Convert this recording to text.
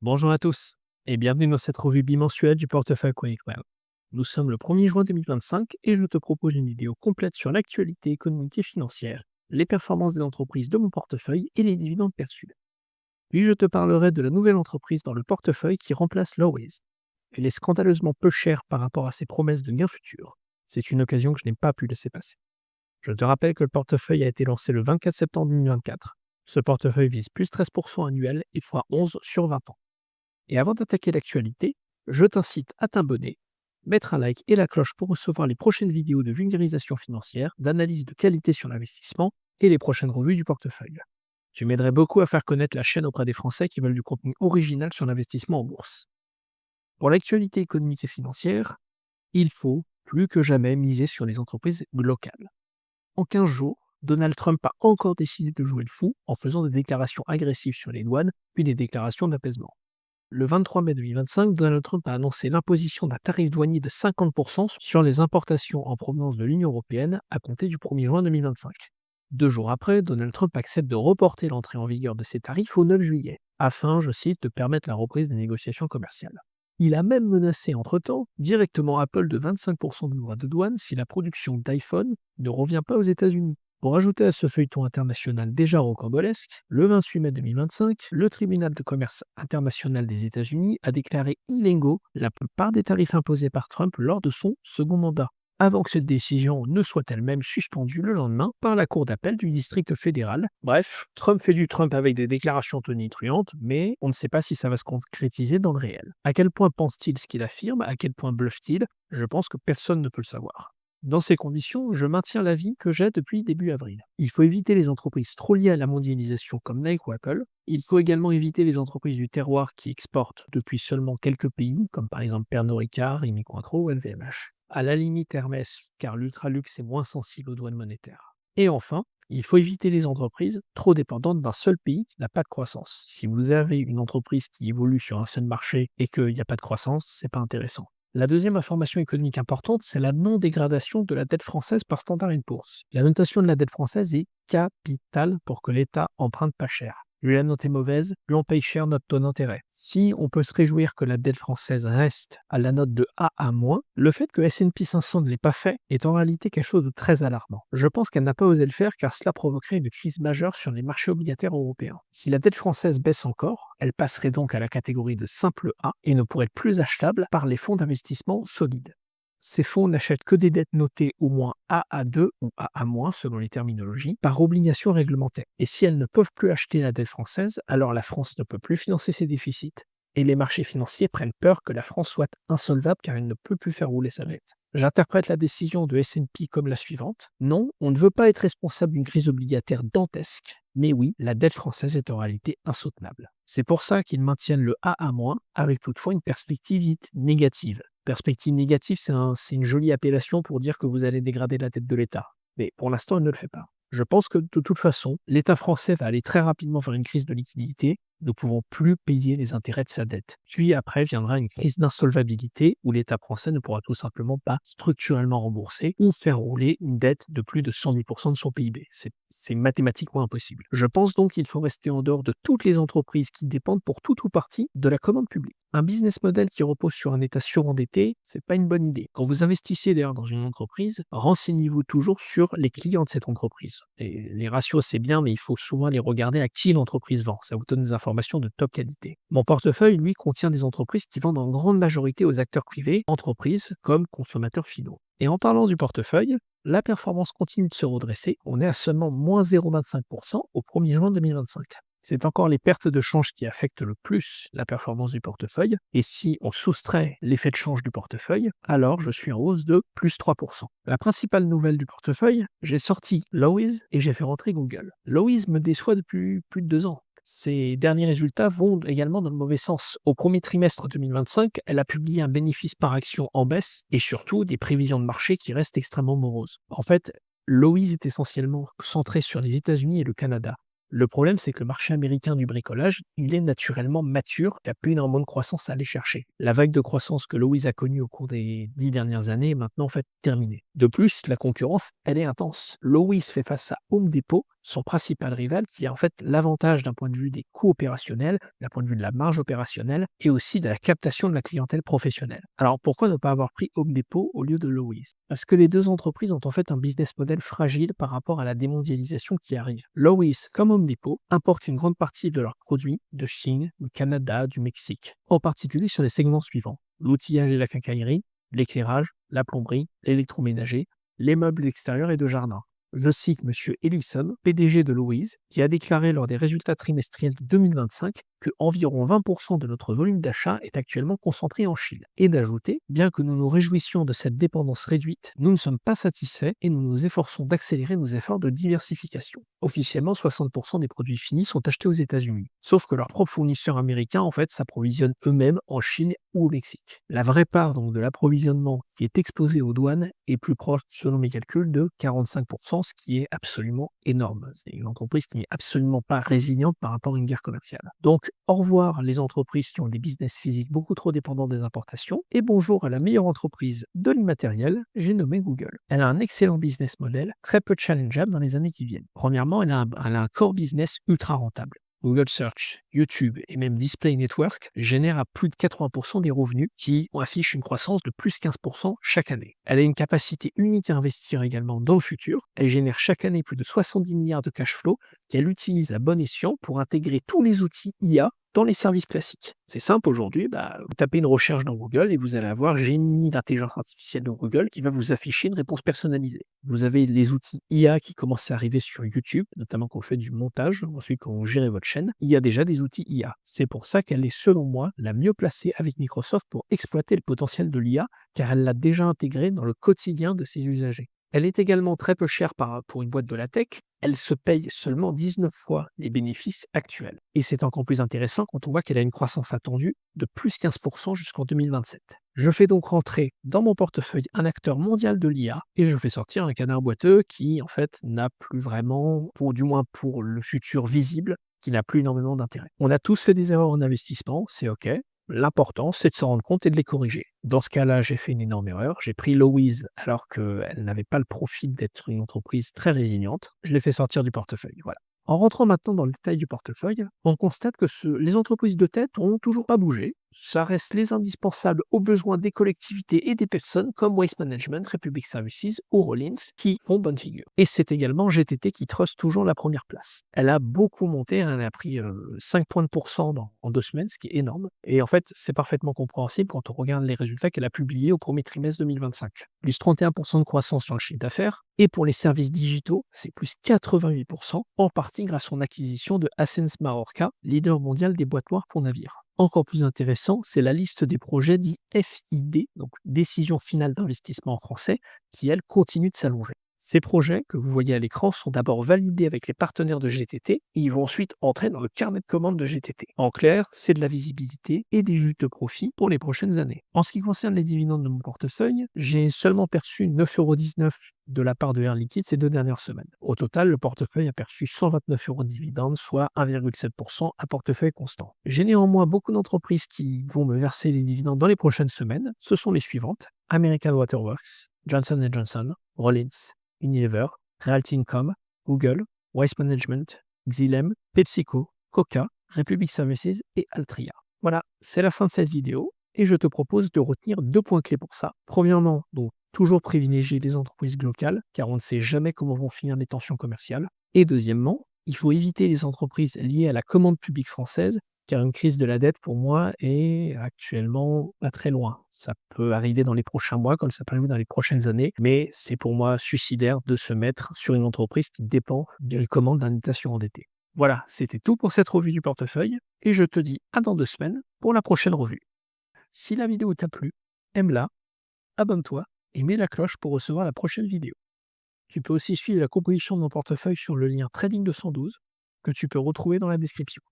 Bonjour à tous et bienvenue dans cette revue bimensuelle du portefeuille QuakeWell. Nous sommes le 1er juin 2025 et je te propose une vidéo complète sur l'actualité économique et financière, les performances des entreprises de mon portefeuille et les dividendes perçus. Puis je te parlerai de la nouvelle entreprise dans le portefeuille qui remplace Lowe's. Elle est scandaleusement peu chère par rapport à ses promesses de gains futurs. C'est une occasion que je n'ai pas pu laisser passer. Je te rappelle que le portefeuille a été lancé le 24 septembre 2024. Ce portefeuille vise plus 13% annuel et x11 sur 20 ans. Et avant d'attaquer l'actualité, je t'incite à t'abonner, mettre un like et la cloche pour recevoir les prochaines vidéos de vulgarisation financière, d'analyse de qualité sur l'investissement et les prochaines revues du portefeuille. Tu m'aiderais beaucoup à faire connaître la chaîne auprès des Français qui veulent du contenu original sur l'investissement en bourse. Pour l'actualité économique et financière, il faut plus que jamais miser sur les entreprises locales. En 15 jours, Donald Trump a encore décidé de jouer le fou en faisant des déclarations agressives sur les douanes, puis des déclarations d'apaisement. Le 23 mai 2025, Donald Trump a annoncé l'imposition d'un tarif douanier de 50% sur les importations en provenance de l'Union européenne à compter du 1er juin 2025. 2 jours après, Donald Trump accepte de reporter l'entrée en vigueur de ces tarifs au 9 juillet, afin, je cite, de permettre la reprise des négociations commerciales. Il a même menacé entre-temps directement Apple de 25% de droits de douane si la production d'iPhone ne revient pas aux États-Unis. Pour ajouter à ce feuilleton international déjà rocambolesque, le 28 mai 2025, le tribunal de commerce international des États-Unis a déclaré illégaux la plupart des tarifs imposés par Trump lors de son second mandat, avant que cette décision ne soit elle-même suspendue le lendemain par la Cour d'appel du district fédéral. Bref, Trump fait du Trump avec des déclarations tonitruantes, mais on ne sait pas si ça va se concrétiser dans le réel. À quel point pense-t-il ce qu'il affirme? À quel point bluffe-t-il? Je pense que personne ne peut le savoir. Dans ces conditions, je maintiens l'avis que j'ai depuis début avril. Il faut éviter les entreprises trop liées à la mondialisation comme Nike ou Apple. Il faut également éviter les entreprises du terroir qui exportent depuis seulement quelques pays, comme par exemple Pernod Ricard, Rémy Cointreau ou LVMH. À la limite Hermès, car l'ultraluxe est moins sensible aux douanes monétaires. Et enfin, il faut éviter les entreprises trop dépendantes d'un seul pays qui n'a pas de croissance. Si vous avez une entreprise qui évolue sur un seul marché et qu'il n'y a pas de croissance, c'est pas intéressant. La deuxième information économique importante, c'est la non-dégradation de la dette française par Standard & Poor's. La notation de la dette française est capitale pour que l'État emprunte pas cher. Plus la note est mauvaise, plus on paye cher notre taux d'intérêt. Si on peut se réjouir que la dette française reste à la note de AA-, le fait que S&P 500 ne l'ait pas fait est en réalité quelque chose de très alarmant. Je pense qu'elle n'a pas osé le faire car cela provoquerait une crise majeure sur les marchés obligataires européens. Si la dette française baisse encore, elle passerait donc à la catégorie de simple A et ne pourrait être plus achetable par les fonds d'investissement solides. Ces fonds n'achètent que des dettes notées au moins AA2 ou AA- selon les terminologies, par obligation réglementaire. Et si elles ne peuvent plus acheter la dette française, alors la France ne peut plus financer ses déficits. Et les marchés financiers prennent peur que la France soit insolvable car elle ne peut plus faire rouler sa dette. J'interprète la décision de S&P comme la suivante. Non, on ne veut pas être responsable d'une crise obligataire dantesque, mais oui, la dette française est en réalité insoutenable. C'est pour ça qu'ils maintiennent le AA-, avec toutefois une perspective dite négative. Perspective négative, c'est une jolie appellation pour dire que vous allez dégrader la dette de l'État. Mais pour l'instant, elle ne le fait pas. Je pense que de toute façon, l'État français va aller très rapidement vers une crise de liquidité. Nous ne pouvons plus payer les intérêts de sa dette. Puis après viendra une crise d'insolvabilité où l'État français ne pourra tout simplement pas structurellement rembourser ou faire rouler une dette de plus de 110% de son PIB. C'est mathématiquement impossible. Je pense donc qu'il faut rester en dehors de toutes les entreprises qui dépendent pour tout ou partie de la commande publique. Un business model qui repose sur un État surendetté, c'est pas une bonne idée. Quand vous investissez d'ailleurs dans une entreprise, renseignez-vous toujours sur les clients de cette entreprise. Et les ratios, c'est bien, mais il faut souvent les regarder à qui l'entreprise vend. Ça vous donne des informations de top qualité. Mon portefeuille, lui, contient des entreprises qui vendent en grande majorité aux acteurs privés, entreprises comme consommateurs finaux. Et en parlant du portefeuille, la performance continue de se redresser. On est à seulement moins 0,25% au 1er juin 2025. C'est encore les pertes de change qui affectent le plus la performance du portefeuille. Et si on soustrait l'effet de change du portefeuille, alors je suis en hausse de plus 3%. La principale nouvelle du portefeuille, j'ai sorti Lowe's et j'ai fait rentrer Google. Lowe's me déçoit depuis plus de 2 ans. Ces derniers résultats vont également dans le mauvais sens. Au premier trimestre 2025, elle a publié un bénéfice par action en baisse et surtout des prévisions de marché qui restent extrêmement moroses. En fait, Lowe's est essentiellement centré sur les États-Unis et le Canada. Le problème, c'est que le marché américain du bricolage, il est naturellement mature, il n'y a plus énormément de croissance à aller chercher. La vague de croissance que Lowe's a connue au cours des 10 dernières années est maintenant en fait terminée. De plus, la concurrence, elle est intense. Lowe's fait face à Home Depot, son principal rival, qui a en fait l'avantage d'un point de vue des coûts opérationnels, d'un point de vue de la marge opérationnelle et aussi de la captation de la clientèle professionnelle. Alors pourquoi ne pas avoir pris Home Depot au lieu de Lowe's? Parce que les deux entreprises ont en fait un business model fragile par rapport à la démondialisation qui arrive. Lowe's, comme Home Depot, importent une grande partie de leurs produits de Chine, du Canada, du Mexique, en particulier sur les segments suivants: l'outillage et la quincaillerie, l'éclairage, la plomberie, l'électroménager, les meubles d'extérieur et de jardin. Je cite M. Ellison, PDG de Lowe's, qui a déclaré lors des résultats trimestriels de 2025 que environ 20% de notre volume d'achat est actuellement concentré en Chine. Et d'ajouter, bien que nous nous réjouissions de cette dépendance réduite, nous ne sommes pas satisfaits et nous nous efforçons d'accélérer nos efforts de diversification. Officiellement, 60% des produits finis sont achetés aux États-Unis, sauf que leurs propres fournisseurs américains en fait s'approvisionnent eux-mêmes en Chine ou au Mexique. La vraie part donc de l'approvisionnement qui est exposée aux douanes est plus proche, selon mes calculs, de 45%, ce qui est absolument énorme. C'est une entreprise qui n'est absolument pas résiliente par rapport à une guerre commerciale. Donc, au revoir les entreprises qui ont des business physiques beaucoup trop dépendants des importations, et bonjour à la meilleure entreprise de l'immatériel, j'ai nommé Google. Elle a un excellent business model, très peu challengeable dans les années qui viennent. Premièrement, elle a un core business ultra rentable. Google Search, YouTube et même Display Network génèrent à plus de 80% des revenus qui affichent une croissance de plus 15% chaque année. Elle a une capacité unique à investir également dans le futur. Elle génère chaque année plus de 70 milliards de cash flow qu'elle utilise à bon escient pour intégrer tous les outils IA dans les services classiques. C'est simple aujourd'hui, vous tapez une recherche dans Google et vous allez avoir Génie d'intelligence artificielle de Google qui va vous afficher une réponse personnalisée. Vous avez les outils IA qui commencent à arriver sur YouTube, notamment quand vous faites du montage, ensuite quand vous gérez votre chaîne. Il y a déjà des outils IA. C'est pour ça qu'elle est, selon moi, la mieux placée avec Microsoft pour exploiter le potentiel de l'IA, car elle l'a déjà intégré dans le quotidien de ses usagers. Elle est également très peu chère pour une boîte de la tech. Elle se paye seulement 19 fois les bénéfices actuels. Et c'est encore plus intéressant quand on voit qu'elle a une croissance attendue de plus 15% jusqu'en 2027. Je fais donc rentrer dans mon portefeuille un acteur mondial de l'IA et je fais sortir un canard boiteux qui, en fait, n'a plus vraiment, du moins pour le futur visible, qui n'a plus énormément d'intérêt. On a tous fait des erreurs en investissement, c'est OK. L'important, c'est de s'en rendre compte et de les corriger. Dans ce cas-là, j'ai fait une énorme erreur. J'ai pris Lowe's alors qu'elle n'avait pas le profil d'être une entreprise très résiliente. Je l'ai fait sortir du portefeuille. Voilà. En rentrant maintenant dans le détail du portefeuille, on constate que les entreprises de tête n'ont toujours pas bougé. Ça reste les indispensables aux besoins des collectivités et des personnes comme Waste Management, Republic Services ou Rollins qui font bonne figure. Et c'est également GTT qui trust toujours la première place. Elle a beaucoup monté, elle a pris 5 points de pourcent en 2 semaines, ce qui est énorme. Et en fait, c'est parfaitement compréhensible quand on regarde les résultats qu'elle a publiés au premier trimestre 2025. Plus 31% de croissance sur le chiffre d'affaires. Et pour les services digitaux, c'est plus 88%, en partie grâce à son acquisition de Ascenz Marorka, leader mondial des boîtes noires pour navires. Encore plus intéressant, c'est la liste des projets dits FID, donc décision finale d'investissement en français, qui elle continue de s'allonger. Ces projets que vous voyez à l'écran sont d'abord validés avec les partenaires de GTT et ils vont ensuite entrer dans le carnet de commandes de GTT. En clair, c'est de la visibilité et des justes de profit pour les prochaines années. En ce qui concerne les dividendes de mon portefeuille, j'ai seulement perçu 9,19 € de la part de Air Liquide ces 2 dernières semaines. Au total, le portefeuille a perçu 129 € de dividendes, soit 1,7% à portefeuille constant. J'ai néanmoins beaucoup d'entreprises qui vont me verser les dividendes dans les prochaines semaines. Ce sont les suivantes: American Water Works, Johnson & Johnson, Rollins, Unilever, Realty Income, Google, Waste Management, Xylem, PepsiCo, Coca, Republic Services et Altria. Voilà, c'est la fin de cette vidéo et je te propose de retenir 2 points clés pour ça. Premièrement, donc, toujours privilégier les entreprises locales car on ne sait jamais comment vont finir les tensions commerciales. Et deuxièmement, il faut éviter les entreprises liées à la commande publique française car une crise de la dette, pour moi, est actuellement pas très loin. Ça peut arriver dans les prochains mois, comme ça peut arriver dans les prochaines années, mais c'est pour moi suicidaire de se mettre sur une entreprise qui dépend d'une commande d'un État surendetté. Voilà, c'était tout pour cette revue du portefeuille, et je te dis à dans 2 semaines pour la prochaine revue. Si la vidéo t'a plu, aime-la, abonne-toi et mets la cloche pour recevoir la prochaine vidéo. Tu peux aussi suivre la composition de mon portefeuille sur le lien Trading 212 que tu peux retrouver dans la description.